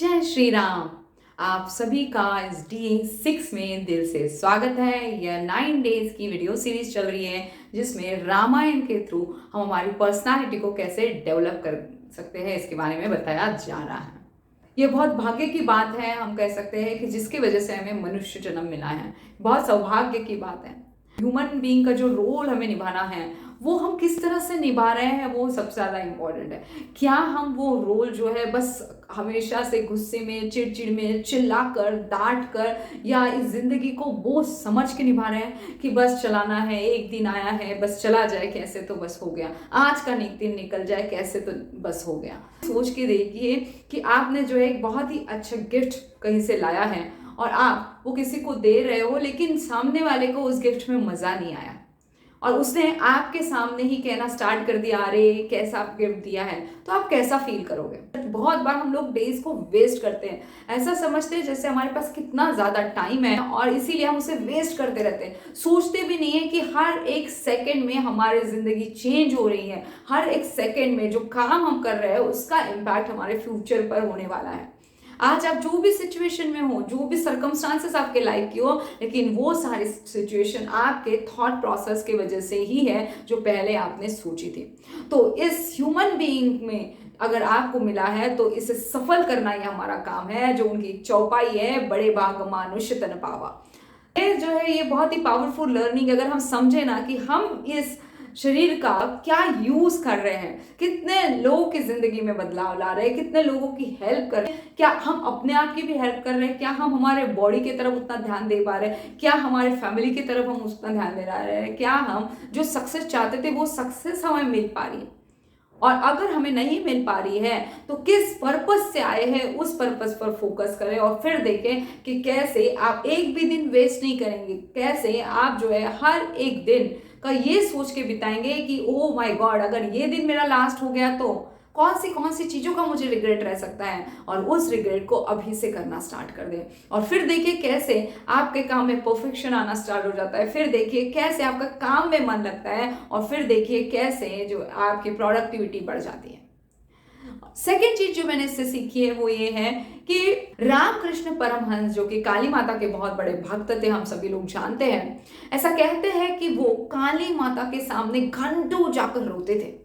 जय श्री राम। आप सभी का इस डे 6 में दिल से स्वागत है। यह 9 डेज की वीडियो सीरीज चल रही है जिसमें रामायण के थ्रू हम हमारी पर्सनालिटी को कैसे डेवलप कर सकते हैं इसके बारे में बताया जा रहा है। ये बहुत भाग्य की बात है, हम कह सकते हैं कि जिसकी वजह से हमें मनुष्य जन्म मिला है। बहुत सौभाग्य की बात है। ह्यूमन बीइंग का जो रोल हमें निभाना है वो हम किस तरह से निभा रहे हैं वो सबसे ज़्यादा इम्पोर्टेंट है। क्या हम वो रोल जो है बस हमेशा से गुस्से में, चिड़चिड़ में, चिल्ला कर, डांट कर या इस जिंदगी को बोझ समझ के निभा रहे हैं कि बस चलाना है, एक दिन आया है, बस चला जाए कैसे तो बस हो गया, आज का दिन निकल जाए कैसे तो बस हो गया। सोच के देखिए कि आपने जो है एक बहुत ही अच्छा गिफ्ट कहीं से लाया है और आप वो किसी को दे रहे हो, लेकिन सामने वाले को उस गिफ्ट में मजा नहीं आया और उसने आपके सामने ही कहना स्टार्ट कर दिया, अरे कैसा गिफ्ट दिया है, तो आप कैसा फील करोगे। बहुत बार हम लोग डेज को वेस्ट करते हैं, ऐसा समझते हैं जैसे हमारे पास कितना ज्यादा टाइम है और इसीलिए हम उसे वेस्ट करते रहते हैं। सोचते भी नहीं है कि हर एक सेकंड में हमारी जिंदगी चेंज हो रही है, हर एक सेकंड में जो काम हम कर रहे हैं उसका इम्पैक्ट हमारे फ्यूचर पर होने वाला है। आज आप जो भी सिचुएशन में हो, जो भी सर्कमस्टांसेस आपके लाइफ की हो, लेकिन वो सारी सिचुएशन आपके थॉट प्रोसेस की वजह से ही है जो पहले आपने सोची थी। तो इस ह्यूमन बीइंग में अगर आपको मिला है तो इसे सफल करना ही हमारा काम है। जो उनकी चौपाई है, बड़े भाग मानुष्य तन पावा, ये जो है ये बहुत ही पावरफुल लर्निंग। अगर हम समझे ना कि हम इस शरीर का क्या यूज कर रहे हैं, कितने लोगों की जिंदगी में बदलाव ला रहे हैं, कितने लोगों की हेल्प कर रहे हैं, क्या हम अपने आप की भी हेल्प कर रहे हैं, क्या हम हमारे बॉडी की तरफ उतना ध्यान दे पा रहे हैं, क्या हमारे फैमिली की तरफ हम उतना ध्यान दे रहे हैं, क्या हम जो सक्सेस चाहते थे वो सक्सेस हमें मिल पा रही है। और अगर हमें नहीं मिल पा रही है तो किस पर्पस से आए हैं उस पर्पस पर फोकस करें और फिर देखें कि कैसे आप एक भी दिन वेस्ट नहीं करेंगे, कैसे आप जो है हर एक दिन का ये सोच के बिताएंगे कि ओ माय गॉड, अगर ये दिन मेरा लास्ट हो गया तो कौन सी चीजों का मुझे रिग्रेट रह सकता है, और उस रिग्रेट को अभी से करना स्टार्ट कर दें। और फिर देखिए कैसे आपके काम में परफेक्शन आना स्टार्ट हो जाता है, फिर देखिए कैसे आपका काम में मन लगता है, और फिर देखिए कैसे जो आपकी प्रोडक्टिविटी बढ़ जाती है। सेकेंड चीज जो मैंने इससे सीखी है वो ये है कि रामकृष्ण परमहंस जो कि काली माता के बहुत बड़े भक्त थे, हम सभी लोग जानते हैं, ऐसा कहते हैं कि वो काली माता के सामने घंटों जाकर रोते थे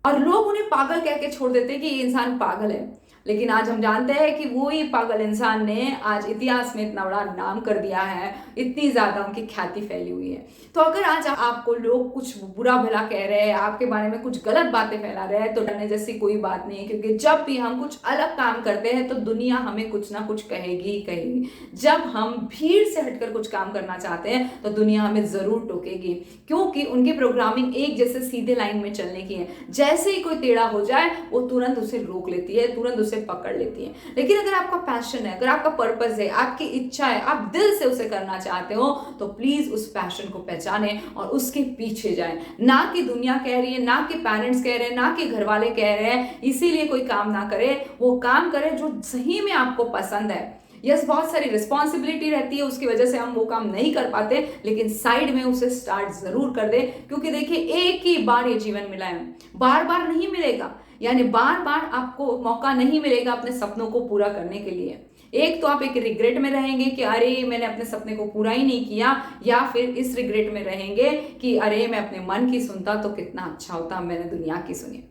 और लोग उन्हें पागल कह के छोड़ देते कि ये इंसान पागल है। लेकिन आज हम जानते हैं कि वो ही पागल इंसान ने आज इतिहास में इतना बड़ा नाम कर दिया है, इतनी ज्यादा उनकी ख्याति फैली हुई है। तो अगर आज आपको लोग कुछ बुरा भला कह रहे हैं, आपके बारे में कुछ गलत बातें फैला रहे हैं, तो डरने जैसी कोई बात नहीं है, क्योंकि जब भी हम कुछ अलग काम करते हैं तो दुनिया हमें कुछ ना कुछ कहेगी ही कहेगी। जब हम भीड़ से हटकर कुछ काम करना चाहते हैं तो दुनिया हमें जरूर टोकेगी, क्योंकि उनकी प्रोग्रामिंग एक जैसे सीधे लाइन में चलने की है। जैसे ही कोई टेढ़ा हो जाए वो तुरंत उसे रोक लेती है, तुरंत उसे पकड़ लेती है। लेकिन अगर आपका पैशन है, अगर आपका पर्पस है, आपकी इच्छा है, आप दिल से उसे करना चाहते हो, तो प्लीज उस पैशन को पहचाने और उसके पीछे जाएं। ना कि दुनिया कह रही है, ना कि पेरेंट्स कह रहे हैं, ना कि घर वाले कह रहे हैं, इसीलिए कोई काम ना करे। वो काम करे जो सही में आपको पसंद है। यस, बहुत सारी रिस्पॉन्सिबिलिटी रहती है, उसकी वजह से हम वो काम नहीं कर पाते, लेकिन साइड में उसे स्टार्ट जरूर कर दे, क्योंकि देखिए एक ही बार ये जीवन मिला है, बार बार नहीं मिलेगा। यानी बार बार आपको मौका नहीं मिलेगा अपने सपनों को पूरा करने के लिए। एक तो आप एक रिग्रेट में रहेंगे कि अरे मैंने अपने सपने को पूरा ही नहीं किया, या फिर इस रिग्रेट में रहेंगे कि अरे मैं अपने मन की सुनता तो कितना अच्छा होता, मैंने दुनिया की सुनी।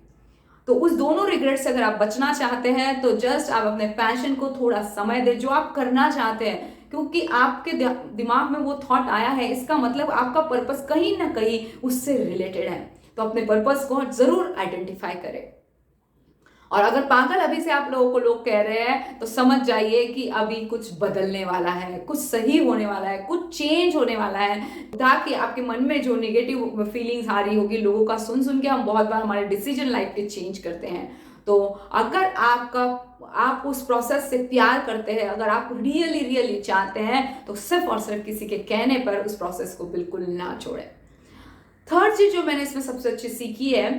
तो उस दोनों रिग्रेट से अगर आप बचना चाहते हैं तो जस्ट आप अपने पैशन को थोड़ा समय दें, जो आप करना चाहते हैं, क्योंकि आपके दिमाग में वो थॉट आया है, इसका मतलब आपका पर्पस कहीं ना कहीं उससे रिलेटेड है। तो अपने पर्पस को जरूर आइडेंटिफाई करें। और अगर पागल अभी से आप लोगों को लोग कह रहे हैं तो समझ जाइए कि अभी कुछ बदलने वाला है, कुछ सही होने वाला है, कुछ चेंज होने वाला है, ताकि आपके मन में जो नेगेटिव फीलिंग्स आ रही होगी लोगों का सुन सुन के, हम बहुत बार हमारे डिसीजन लाइफ के चेंज करते हैं। तो अगर आप उस प्रोसेस से प्यार करते हैं, अगर आप रियली रियली चाहते हैं, तो सिर्फ और सिर्फ किसी के कहने पर उस प्रोसेस को बिल्कुल ना छोड़ें। थर्ड चीज जो मैंने इसमें सबसे अच्छी सीखी है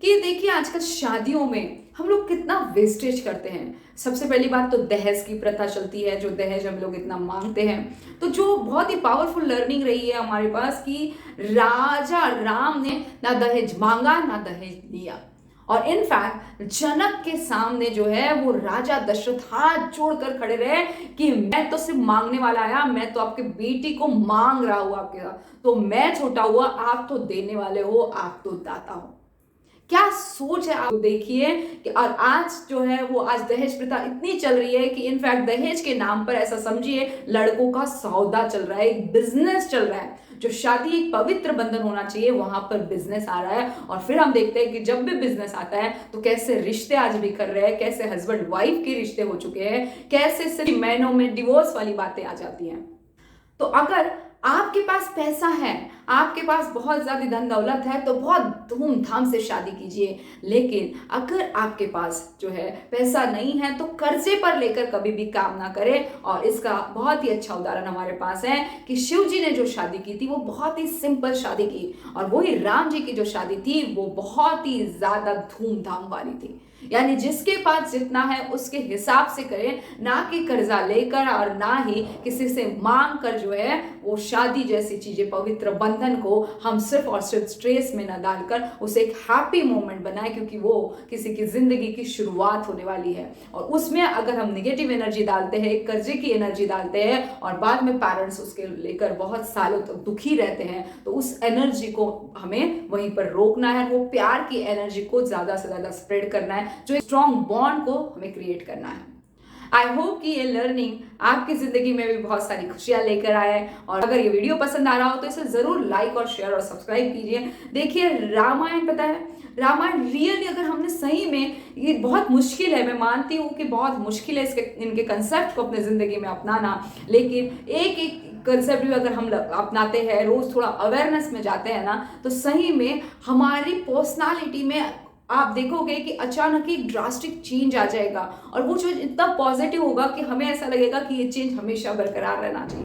कि देखिए आजकल शादियों में हम लोग कितना वेस्टेज करते हैं। सबसे पहली बात तो दहेज की प्रथा चलती है, जो दहेज हम लोग इतना मांगते हैं। तो जो बहुत ही पावरफुल लर्निंग रही है हमारे पास कि राजा राम ने ना दहेज मांगा ना दहेज लिया, और इनफैक्ट जनक के सामने जो है वो राजा दशरथ हाथ जोड़कर खड़े रहे कि मैं तो सिर्फ मांगने वाला आया, मैं तो आपके बेटी को मांग रहा हूं आपके साथ, तो मैं छोटा हुआ, आप तो देने वाले हो, आप तो दाता हो। क्या सोच है आप देखिए कि और आज जो है वो आज दहेज प्रथा इतनी चल रही है कि इनफैक्ट दहेज के नाम पर ऐसा समझिए लड़कों का सौदा चल रहा है, एक बिजनेस चल रहा है। जो शादी एक पवित्र बंधन होना चाहिए वहां पर बिजनेस आ रहा है। और फिर हम देखते हैं कि जब भी बिजनेस आता है तो कैसे रिश्ते आज बिखर रहे हैं, कैसे हस्बैंड वाइफ के रिश्ते हो चुके हैं, कैसे सिर्फ महीनों में डिवोर्स वाली बातें आ जाती हैं। तो अगर आपके पास पैसा है, आपके पास बहुत ज्यादा धन दौलत है, तो बहुत धूमधाम से शादी कीजिए। लेकिन अगर आपके पास जो है पैसा नहीं है तो कर्जे पर लेकर कभी भी काम ना करें। और इसका बहुत ही अच्छा उदाहरण हमारे पास है कि शिव जी ने जो शादी की थी वो बहुत ही सिंपल शादी की, और वही राम जी की जो शादी थी वो बहुत ही ज्यादा धूमधाम वाली थी। यानी जिसके पास जितना है उसके हिसाब से करें, ना कि कर्जा लेकर और ना ही किसी से मांग कर जो है वो शादी जैसी चीजें, पवित्र बंधन को हम सिर्फ और सिर्फ स्ट्रेस में न डालकर उसे एक हैप्पी मोमेंट बनाए, क्योंकि वो किसी की जिंदगी की शुरुआत होने वाली है। और उसमें अगर हम निगेटिव एनर्जी डालते हैं, कर्जे की एनर्जी डालते हैं और बाद में पेरेंट्स उसके लेकर बहुत सालों तक दुखी रहते हैं, तो उस एनर्जी को हमें वहीं पर रोकना है। वो प्यार की एनर्जी को ज्यादा से ज्यादा स्प्रेड करना है, जो एक स्ट्रॉन्ग बॉन्ड को हमें क्रिएट करना है। आई होप कि ये लर्निंग आपकी जिंदगी में भी बहुत सारी खुशियां लेकर आए। और अगर ये वीडियो पसंद आ रहा हो तो इसे जरूर लाइक और शेयर और सब्सक्राइब कीजिए। देखिए रामायण, पता है रामायण रियली अगर हमने सही में, ये बहुत मुश्किल है, मैं मानती हूँ कि बहुत मुश्किल है इसके इनके कंसेप्ट को अपने जिंदगी में अपनाना, लेकिन एक एक कंसेप्ट भी अगर हम अपनाते हैं, रोज थोड़ा अवेयरनेस में जाते हैं ना, तो सही में हमारी पर्सनालिटी में आप देखोगे कि अचानक ही ड्रास्टिक चेंज आ जाएगा। और वो चीज इतना पॉजिटिव होगा कि हमें ऐसा लगेगा कि ये चेंज हमेशा बरकरार रहना चाहिए।